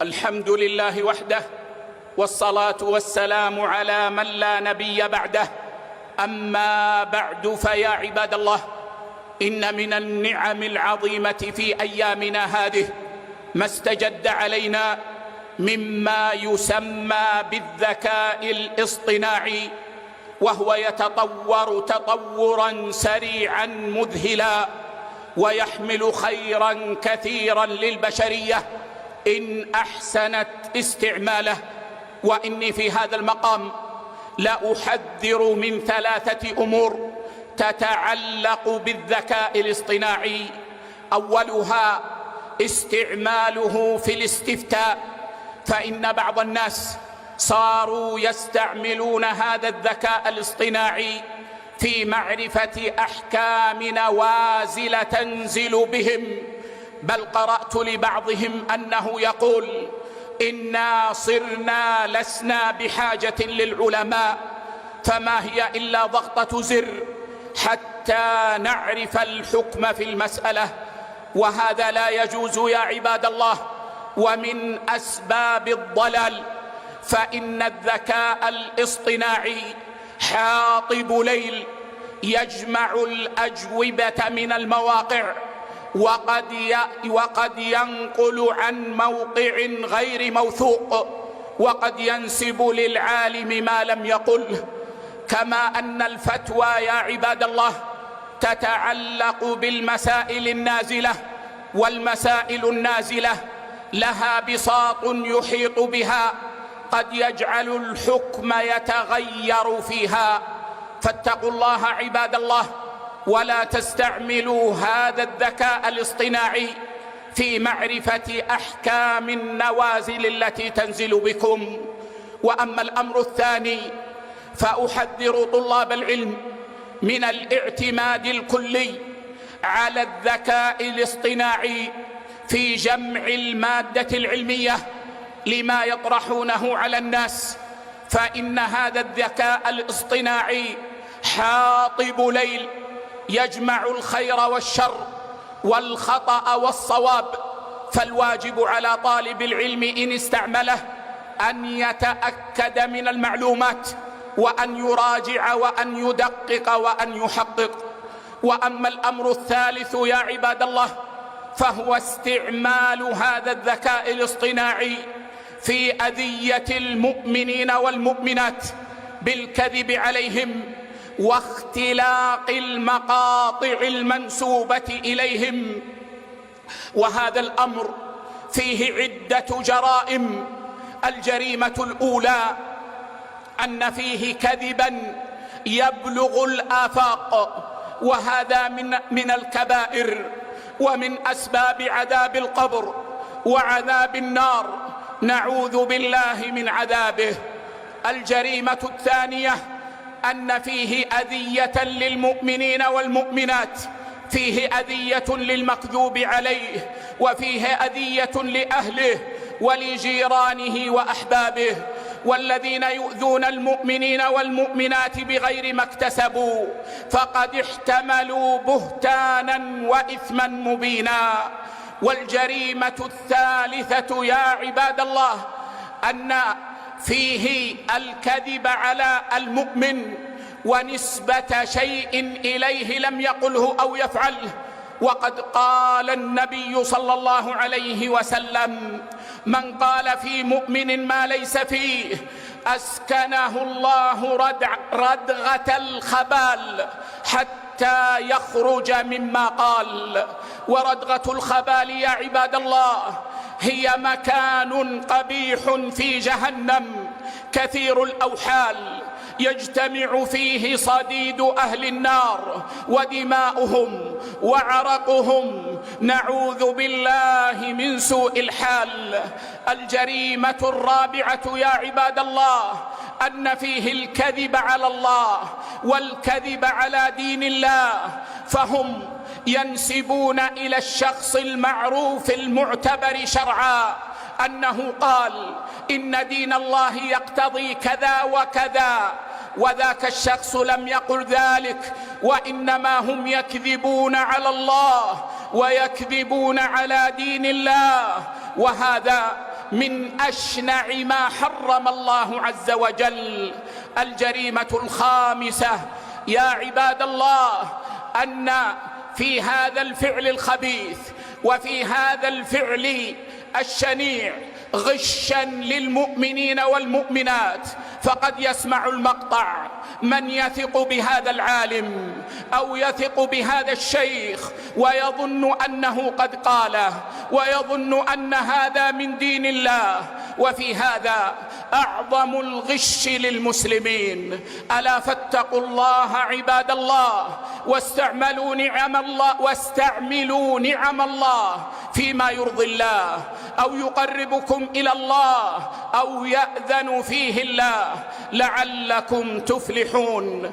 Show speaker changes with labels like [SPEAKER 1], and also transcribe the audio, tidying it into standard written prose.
[SPEAKER 1] الحمد لله وحده، والصلاة والسلام على من لا نبي بعده. أما بعد، فيا عباد الله، إن من النعم العظيمة في أيامنا هذه ما استجد علينا مما يسمى بالذكاء الاصطناعي، وهو يتطور تطورا سريعا مذهلا، ويحمل خيرا كثيرا للبشرية إن أحسنت استعماله. وإني في هذا المقام لأحذر من 3 أمور تتعلق بالذكاء الاصطناعي. أولها استعماله في الاستفتاء، فإن بعض الناس صاروا يستعملون هذا الذكاء الاصطناعي في معرفة أحكام نوازل تنزل بهم، بل قرأت لبعضهم أنه يقول: إنا صرنا لسنا بحاجة للعلماء، فما هي إلا ضغطة زر حتى نعرف الحكم في المسألة. وهذا لا يجوز يا عباد الله، ومن أسباب الضلال. فإن الذكاء الاصطناعي حاطب ليل يجمع الأجوبة من المواقع، وقد ينقل عن موقع غير موثوق، وقد ينسب للعالم ما لم يقله. كما أن الفتوى يا عباد الله تتعلق بالمسائل النازلة، والمسائل النازلة لها بساط يحيط بها، قد يجعل الحكم يتغير فيها. فاتقوا الله عباد الله، ولا تستعملوا هذا الذكاء الاصطناعي في معرفة أحكام النوازل التي تنزل بكم. وأما الأمر الثاني، فأحذر طلاب العلم من الاعتماد الكلي على الذكاء الاصطناعي في جمع المادة العلمية لما يطرحونه على الناس، فإن هذا الذكاء الاصطناعي حاطب ليل يجمع الخير والشر والخطأ والصواب. فالواجب على طالب العلم إن استعمله أن يتأكد من المعلومات، وأن يراجع وأن يدقق وأن يحقق. وأما الأمر الثالث يا عباد الله، فهو استعمال هذا الذكاء الاصطناعي في أذية المؤمنين والمؤمنات بالكذب عليهم واختلاق المقاطع المنسوبة إليهم. وهذا الأمر فيه عدة جرائم. الجريمة الأولى أن فيه كذبا يبلغ الآفاق، وهذا من الكبائر ومن أسباب عذاب القبر وعذاب النار، نعوذ بالله من عذابه. الجريمة الثانية أن فيه أذية للمؤمنين والمؤمنات، فيه أذية للمكذوب عليه، وفيه أذية لأهله ولجيرانه وأحبابه. والذين يؤذون المؤمنين والمؤمنات بغير ما اكتسبوا فقد احتملوا بهتانا وإثما مبينا. والجريمة الثالثة يا عباد الله أن فيه الكذب على المؤمن ونسبة شيء إليه لم يقله أو يفعله. وقد قال النبي صلى الله عليه وسلم: من قال في مؤمن ما ليس فيه أسكنه الله ردغة الخبال حتى يخرج مما قال. وردغة الخبال يا عباد الله هي مكان قبيح في جهنم كثير الأوحال، يجتمع فيه صديد أهل النار ودماؤهم وعرقهم، نعوذ بالله من سوء الحال. الجريمة الرابعة يا عباد الله أن فيه الكذب على الله والكذب على دين الله، فهم ينسبون إلى الشخص المعروف المعتبر شرعا أنه قال إن دين الله يقتضي كذا وكذا، وذاك الشخص لم يقل ذلك، وإنما هم يكذبون على الله ويكذبون على دين الله. وهذا من أشنع ما حرم الله عز وجل. الجريمة الخامسة يا عباد الله أن في هذا الفعل الخبيث وفي هذا الفعل الشنيع غشا للمؤمنين والمؤمنات. فقد يسمع المقطع من يثق بهذا العالم أو يثق بهذا الشيخ ويظن أنه قد قاله ويظن أن هذا من دين الله، وفي هذا أعظم الغش للمسلمين. ألا فاتقوا الله عباد الله واستعملوا نعم الله فيما يرضي الله أو يقربكم إلى الله أو يأذن فيه الله لعلكم تفلحون.